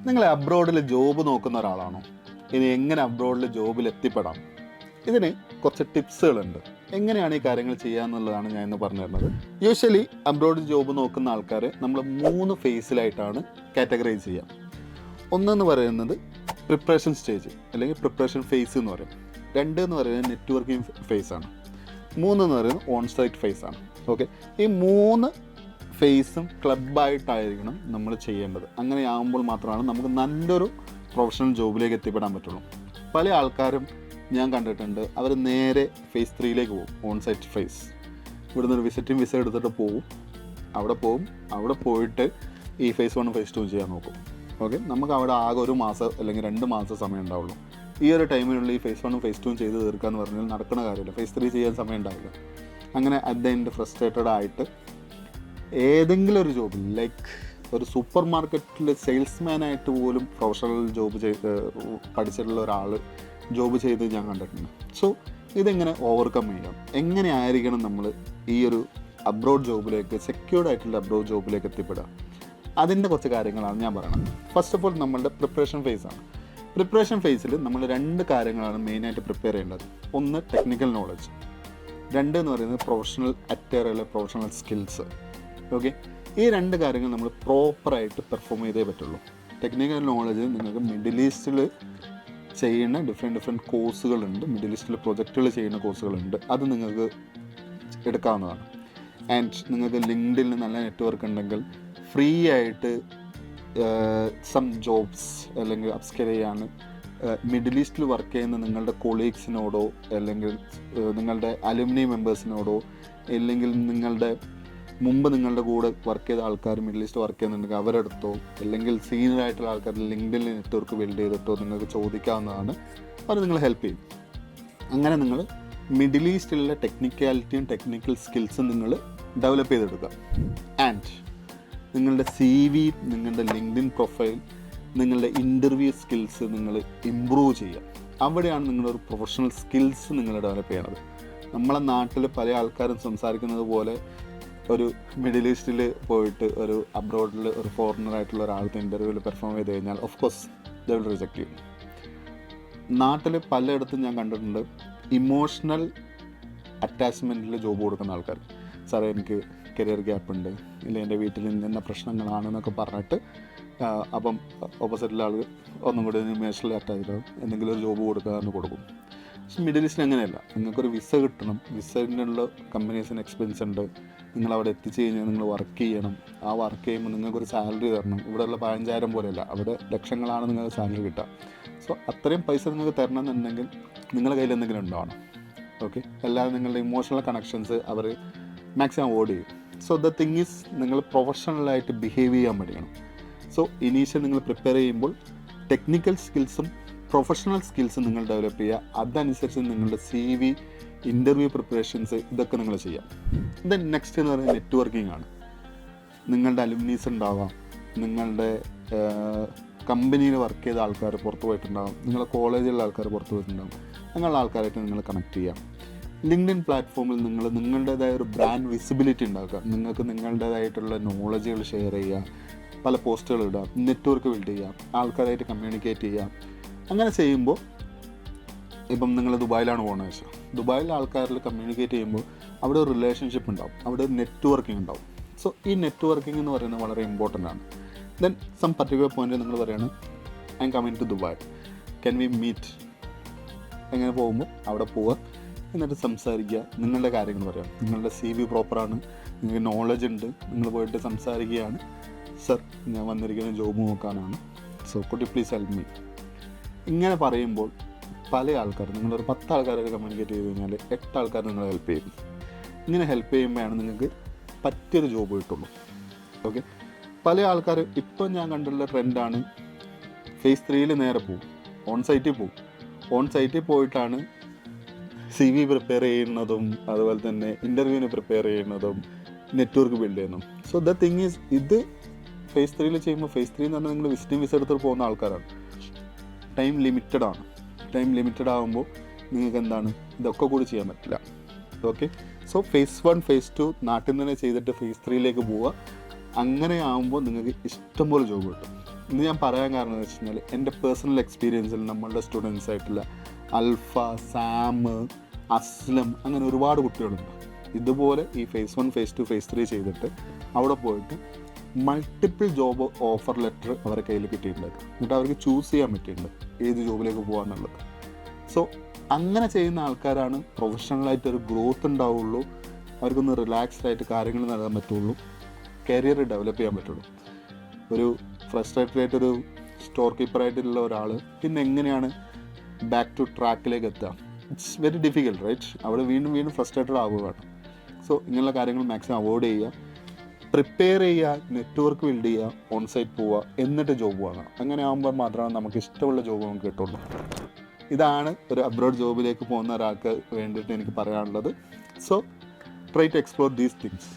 നിങ്ങൾ അബ്രോഡിൽ ജോബ് നോക്കുന്ന ഒരാളാണോ? ഇനി എങ്ങനെ അബ്രോഡിൽ ജോബിൽ എത്തിപ്പെടാം? ഇതിന് കുറച്ച് ടിപ്സുകളുണ്ട്. എങ്ങനെയാണ് ഈ കാര്യങ്ങൾ ചെയ്യാന്നുള്ളതാണ് ഞാൻ ഇന്ന് പറഞ്ഞു തരുന്നത്. യൂഷ്വലി അബ്രോഡ് ജോബ് നോക്കുന്ന ആൾക്കാരെ നമ്മൾ 3 ഫേസിലായിട്ടാണ് കാറ്റഗറൈസ് ചെയ്യാം. ഒന്നെന്ന് പറയുന്നത് പ്രിപ്പറേഷൻ സ്റ്റേജ് അല്ലെങ്കിൽ പ്രിപ്പറേഷൻ ഫേസ് എന്ന് പറയും. 2 എന്ന് പറയുന്നത് നെറ്റ്വർക്കിംഗ് ഫേസാണ്. 3 എന്ന് പറയുന്നത് ഓൺ സൈറ്റ് ഫേസാണ്. ഓക്കെ, ഈ 3 ഫേസും ക്ലബ്ബായിട്ടായിരിക്കണം നമ്മൾ ചെയ്യേണ്ടത്. അങ്ങനെ ആകുമ്പോൾ മാത്രമാണ് നമുക്ക് നല്ലൊരു പ്രൊഫഷണൽ ജോബിലേക്ക് എത്തിപ്പെടാൻ പറ്റുള്ളൂ. പല ആൾക്കാരും ഞാൻ കണ്ടിട്ടുണ്ട്, അവർ നേരെ ഫേസ് 3ലേക്ക് പോകും, ഓൺ സൈറ്റ് ഫേസ്. ഇവിടുന്ന് ഒരു വിസിറ്റിംഗ് വിസ എടുത്തിട്ട് അവിടെ പോയിട്ട് ഈ ഫേസ് 1 ഫേസ് 2 ചെയ്യാൻ നോക്കും. ഓക്കെ, നമുക്ക് അവിടെ ആകെ 1 മാസം അല്ലെങ്കിൽ 2 മാസം സമയം ഉണ്ടാവുള്ളൂ. ഈ ഒരു ടൈമിനുള്ള ഈ ഫേസ് 1 ഫേസ് 2 ചെയ്ത് തീർക്കാന്ന് പറഞ്ഞാൽ നടക്കുന്ന കാര്യമില്ല. ഫേസ് 3 ചെയ്യാൻ സമയം ഉണ്ടാവില്ല. അങ്ങനെ അറ്റ് ദ എൻഡ് ഫ്രസ്ട്രേറ്റഡ് ആയിട്ട് ഏതെങ്കിലും ഒരു ജോബിൽ, ലൈക്ക് ഒരു സൂപ്പർ മാർക്കറ്റിൽ സെയിൽസ്മാനായിട്ട് പോലും പ്രൊഫഷണൽ ജോബ് പഠിച്ചിട്ടുള്ള ഒരാൾ ജോബ് ചെയ്ത് ഞാൻ കണ്ടിട്ടുണ്ട്. സോ ഇതെങ്ങനെ ഓവർകം ചെയ്യാം, എങ്ങനെ ആയിരിക്കണം നമ്മൾ ഈ ഒരു അബ്രോഡ് ജോബിലേക്ക്, സെക്യൂർഡ് ആയിട്ടുള്ള അബ്രോഡ് ജോബിലേക്ക് എത്തിപ്പെടുക, അതിൻ്റെ കുറച്ച് കാര്യങ്ങളാണ് ഞാൻ പറയുന്നത്. ഫസ്റ്റ് ഓഫ് ഓൾ നമ്മളുടെ പ്രിപ്പറേഷൻ ഫേസാണ്. പ്രിപ്പറേഷൻ ഫേസിൽ നമ്മൾ 2 കാര്യങ്ങളാണ് മെയിനായിട്ട് പ്രിപ്പയർ ചെയ്യേണ്ടത്. ഒന്ന് ടെക്നിക്കൽ നോളജ്, 2 എന്ന് പറയുന്നത് പ്രൊഫഷണൽ അറ്റയർ അല്ലെങ്കിൽ പ്രൊഫഷണൽ സ്കിൽസ്. ഓക്കെ, ഈ 2 കാര്യങ്ങൾ നമ്മൾ പ്രോപ്പറായിട്ട് പെർഫോം ചെയ്തേ പറ്റുള്ളൂ. ടെക്നിക്കൽ നോളജ് നിങ്ങൾക്ക് മിഡിൽ ഈസ്റ്റിൽ ചെയ്യുന്ന ഡിഫറെൻറ്റ് കോഴ്സുകളുണ്ട്, മിഡിൽ ഈസ്റ്റിൽ പ്രൊജക്റ്റുകൾ ചെയ്യുന്ന കോഴ്സുകളുണ്ട്, അത് നിങ്ങൾക്ക് എടുക്കാവുന്നതാണ്. ആൻഡ് നിങ്ങൾക്ക് ലിങ്ക്ഡിൽ നല്ല നെറ്റ്വർക്ക് ഉണ്ടെങ്കിൽ ഫ്രീ ആയിട്ട് സം ജോബ്സ് അല്ലെങ്കിൽ അപ്സ്കെയിൽ ചെയ്യാൻ മിഡിൽ ഈസ്റ്റിൽ വർക്ക് ചെയ്യുന്ന നിങ്ങളുടെ കൊളീഗ്സിനോടോ അല്ലെങ്കിൽ നിങ്ങളുടെ അലുമിനി മെമ്പേഴ്സിനോടോ അല്ലെങ്കിൽ നിങ്ങളുടെ കൂടെ വർക്ക് ചെയ്ത ആൾക്കാർ മിഡിൽ ഈസ്റ്റ് വർക്ക് ചെയ്യുന്നുണ്ടെങ്കിൽ അവരെടുത്തോ അല്ലെങ്കിൽ സീനിയർ ആയിട്ടുള്ള ആൾക്കാർ ലിങ്ക്ഡിൽ നെറ്റ്വർക്ക് ബിൽഡ് ചെയ്തിട്ടോ നിങ്ങൾക്ക് ചോദിക്കാവുന്നതാണ്. അത് നിങ്ങൾ ഹെൽപ്പ് ചെയ്യും. അങ്ങനെ നിങ്ങൾ മിഡിൽ ഈസ്റ്റിലുള്ള ടെക്നിക്കാലിറ്റിയും ടെക്നിക്കൽ സ്കിൽസും നിങ്ങൾ ഡെവലപ്പ് ചെയ്തെടുക്കുക. ആൻഡ് നിങ്ങളുടെ CV, നിങ്ങളുടെ ലിങ്ക്ഡിൻ പ്രൊഫൈൽ, നിങ്ങളുടെ ഇൻ്റർവ്യൂ സ്കിൽസ് നിങ്ങൾ ഇമ്പ്രൂവ് ചെയ്യുക. അവിടെയാണ് നിങ്ങളൊരു പ്രൊഫഷണൽ സ്കിൽസ് നിങ്ങൾ ഡെവലപ്പ് ചെയ്യണത്. നമ്മളെ നാട്ടിൽ പല ആൾക്കാരും സംസാരിക്കുന്നത് പോലെ ഒരു മിഡിൽ ഈസ്റ്റിൽ പോയിട്ട് ഒരു അബ്രോഡിൽ ഒരു ഫോറിനറായിട്ടുള്ള ഒരാൾക്ക് ഇൻ്റർവ്യൂവിൽ പെർഫോം ചെയ്ത് കഴിഞ്ഞാൽ of course they will reject you. നാട്ടിൽ പലയിടത്തും ഞാൻ കണ്ടിട്ടുണ്ട് ഇമോഷണൽ അറ്റാച്ച്മെൻറ്റിൽ ജോബ് കൊടുക്കുന്ന ആൾക്കാർ. സാറേ എനിക്ക് കരിയർ ഗ്യാപ്പ് ഉണ്ട്, ഇല്ല എൻ്റെ വീട്ടിൽ ഇന്ന പ്രശ്നങ്ങളാണെന്നൊക്കെ പറഞ്ഞിട്ട് അപ്പം ഓപ്പോസിറ്റിലെ ആൾ ഒന്നും കൂടി ഇമോഷണലി അറ്റാച്ച്ഡ് ആവും, എന്തെങ്കിലും ഒരു ജോബ് കൊടുക്കാമെന്ന് കൊടുക്കും. പക്ഷെ മിഡിൽ ഈസ്റ്റിൽ അങ്ങനെയല്ല. നിങ്ങൾക്കൊരു വിസ കിട്ടണം, വിസേനുള്ള കമ്പനീസിന് എക്സ്പെൻസ് ഉണ്ട്, നിങ്ങൾ അവിടെ എത്തിച്ചു കഴിഞ്ഞാൽ നിങ്ങൾ വർക്ക് ചെയ്യണം, ആ വർക്ക് ചെയ്യുമ്പോൾ നിങ്ങൾക്കൊരു സാലറി തരണം. ഇവിടെയുള്ള 15,000 പോലെയല്ല, അവിടെ ലക്ഷങ്ങളാണ് നിങ്ങൾക്ക് സാലറി കിട്ടുക. സോ അത്രയും പൈസ നിങ്ങൾക്ക് തരണം എന്നുണ്ടെങ്കിൽ നിങ്ങളുടെ കയ്യിൽ എന്തെങ്കിലും ഉണ്ടാവണം. ഓക്കെ, അല്ലാതെ നിങ്ങളുടെ ഇമോഷണൽ കണക്ഷൻസ് അവർ മാക്സിമം അവോയ്ഡ് ചെയ്യും. സോ ദ തിങ് ഈസ് നിങ്ങൾ പ്രൊഫഷണലായിട്ട് ബിഹേവ് ചെയ്യാൻ പഠിക്കണം. സോ ഇനീഷ്യൽ നിങ്ങൾ പ്രിപ്പയർ ചെയ്യുമ്പോൾ ടെക്നിക്കൽ സ്കിൽസും പ്രൊഫഷണൽ സ്കിൽസും നിങ്ങൾ ഡെവലപ്പ് ചെയ്യുക. അതനുസരിച്ച് നിങ്ങളുടെ CV, ഇൻ്റർവ്യൂ പ്രിപ്പറേഷൻസ് ഇതൊക്കെ നിങ്ങൾ ചെയ്യാം. ദെൻ നെക്സ്റ്റ് എന്ന് പറയുന്നത് നെറ്റ്വർക്കിംഗ് ആണ്. നിങ്ങളുടെ അലുമിനീസ് ഉണ്ടാവാം, നിങ്ങളുടെ കമ്പനിയിൽ വർക്ക് ചെയ്ത ആൾക്കാർ പുറത്ത് പോയിട്ടുണ്ടാകും, നിങ്ങളുടെ കോളേജിലുള്ള ആൾക്കാർ പുറത്ത് പോയിട്ടുണ്ടാകും. അങ്ങനെയുള്ള ആൾക്കാരായിട്ട് നിങ്ങൾ കണക്ട് ചെയ്യാം. ലിങ്ക്ഡിൻ പ്ലാറ്റ്ഫോമിൽ നിങ്ങൾ നിങ്ങളുടേതായ ഒരു ബ്രാൻഡ് വിസിബിലിറ്റി ഉണ്ടാക്കുക. നിങ്ങൾക്ക് നിങ്ങളുടേതായിട്ടുള്ള നോളജുകൾ ഷെയർ ചെയ്യുക, പല പോസ്റ്റുകൾ ഇടുക, നെറ്റ്വർക്ക് ബിൽഡ് ചെയ്യുക, ആൾക്കാരായിട്ട് കമ്മ്യൂണിക്കേറ്റ് ചെയ്യുക. അങ്ങനെ ചെയ്യുമ്പോൾ ഇപ്പം നിങ്ങൾ ദുബായിലാണ് പോകുന്നത് വെച്ചാൽ ദുബായിലെ ആൾക്കാരിൽ കമ്മ്യൂണിക്കേറ്റ് ചെയ്യുമ്പോൾ അവിടെ ഒരു റിലേഷൻഷിപ്പ് ഉണ്ടാവും, അവിടെ ഒരു നെറ്റ്വർക്കിംഗ് ഉണ്ടാവും. സോ ഈ നെറ്റ്വർക്കിംഗ് എന്ന് പറയുന്നത് വളരെ ഇമ്പോർട്ടൻ്റ് ആണ്. ദെൻ സം പർട്ടിക്കുലർ പോയിന്റ് നിങ്ങൾ പറയുകയാണ് I'm coming to Dubai, can we meet? എങ്ങനെ പോകുമ്പോൾ അവിടെ പോവുക, എന്നിട്ട് സംസാരിക്കുക, നിങ്ങളുടെ കാര്യങ്ങൾ പറയാം. നിങ്ങളുടെ CV പ്രോപ്പറാണ്, നിങ്ങൾക്ക് നോളജ് ഉണ്ട്, നിങ്ങൾ പോയിട്ട് സംസാരിക്കുകയാണ്. സർ, ഞാൻ വന്നിരിക്കുന്ന ജോബ് നോക്കാനാണ്, so could you please help me? ഇങ്ങനെ പറയുമ്പോൾ പല ആൾക്കാർ, നിങ്ങളൊരു 10 ആൾക്കാരായിട്ട് കമ്മ്യൂണിക്കേറ്റ് ചെയ്ത് കഴിഞ്ഞാൽ 8 ആൾക്കാർ നിങ്ങളെ ഹെൽപ്പ് ചെയ്യും. ഇങ്ങനെ ഹെൽപ്പ് ചെയ്യുമ്പോഴാണ് നിങ്ങൾക്ക് പറ്റിയൊരു ജോബ് കിട്ടുള്ളൂ. ഓക്കെ, പല ആൾക്കാർ ഇപ്പം ഞാൻ കണ്ടുള്ള ട്രെൻഡാണ് ഫേസ് 3യിൽ നേരെ പോവും, ഓൺ സൈറ്റിൽ പോയിട്ടാണ് CV പ്രിപ്പയർ ചെയ്യുന്നതും അതുപോലെ തന്നെ ഇൻ്റർവ്യൂവിന് പ്രിപ്പയർ ചെയ്യുന്നതും നെറ്റ്വർക്ക് ബിൽഡ് ചെയ്യുന്നതും. സോ ദ തിങ് ഈസ്, ഇത് ഫേസ് 3യിൽ ചെയ്യുമ്പോൾ, ഫേസ് 3 എന്ന് പറഞ്ഞാൽ നിങ്ങൾ വിസിറ്റിംഗ് വിസ എടുത്ത് പോകുന്ന ആൾക്കാരാണ്. ടൈം ലിമിറ്റഡ് ആകുമ്പോൾ നിങ്ങൾക്ക് എന്താണ് ഇതൊക്കെ കൂടി ചെയ്യാൻ പറ്റില്ല. ഓക്കെ, സോ ഫേസ് 1 ഫേസ് 2 നാട്ടിൽ നിന്ന് തന്നെ ചെയ്തിട്ട് ഫേസ് 3യിലേക്ക് പോവുക. അങ്ങനെ ആകുമ്പോൾ നിങ്ങൾക്ക് ഇഷ്ടംപോലെ ജോബ് കിട്ടും. ഇന്ന് ഞാൻ പറയാൻ കാരണം എന്ന് വെച്ച് കഴിഞ്ഞാൽ എൻ്റെ പേഴ്സണൽ എക്സ്പീരിയൻസിൽ നമ്മളുടെ സ്റ്റുഡൻസ് ആയിട്ടുള്ള അൽഫ, സാം, അസ്ലം, അങ്ങനെ ഒരുപാട് കുട്ടികളുണ്ട്. ഇതുപോലെ ഈ ഫേസ് 1, ഫേസ് 2, ഫേസ് 3 ചെയ്തിട്ട് അവിടെ പോയിട്ട് മൾട്ടിപ്പിൾ ജോബ് ഓഫർ ലെറ്റർ അവരുടെ കയ്യിൽ കിട്ടിയിട്ടുണ്ട്. എന്നിട്ട് അവർക്ക് ചൂസ് ചെയ്യാൻ പറ്റിയിട്ടുണ്ട് ഏത് ജോബിലേക്ക് പോകാമെന്നുള്ളത്. സോ അങ്ങനെ ചെയ്യുന്ന ആൾക്കാരാണ് പ്രൊഫഷണലായിട്ട് ഒരു ഗ്രോത്ത് ഉണ്ടാവുള്ളൂ, അവർക്കൊന്ന് റിലാക്സ്ഡ് ആയിട്ട് കാര്യങ്ങൾ നടത്താൻ പറ്റുള്ളൂ, കരിയർ ഡെവലപ്പ് ചെയ്യാൻ പറ്റുള്ളൂ. ഒരു ഫ്രസ്ട്രേറ്റഡ് ആയിട്ടൊരു സ്റ്റോർ കീപ്പറായിട്ടുള്ള ഒരാൾ പിന്നെ എങ്ങനെയാണ് ബാക്ക് ടു ട്രാക്കിലേക്ക് എത്തുക? It's very difficult, right? അവിടെ വീണ്ടും ഫ്രസ്ട്രേറ്റഡ് ആവുകയാണ്. സോ ഇങ്ങനെയുള്ള കാര്യങ്ങൾ മാക്സിമം അവോയ്ഡ് ചെയ്യുക, പ്രിപ്പയർ ചെയ്യുക, നെറ്റ്വർക്ക് ബിൽഡ് ചെയ്യുക, ഓൺ സൈറ്റ് പോവുക, എന്നിട്ട് ജോബ് വാങ്ങുക. അങ്ങനെ ആകുമ്പോൾ മാത്രമാണ് നമുക്ക് ഇഷ്ടമുള്ള ജോബ് നമുക്ക് കിട്ടുള്ളൂ. ഇതാണ് ഒരു അബ്രോഡ് ജോബിലേക്ക് പോകുന്ന ഒരാൾക്ക് വേണ്ടിയിട്ട് എനിക്ക് പറയാനുള്ളത്. So try to explore these things.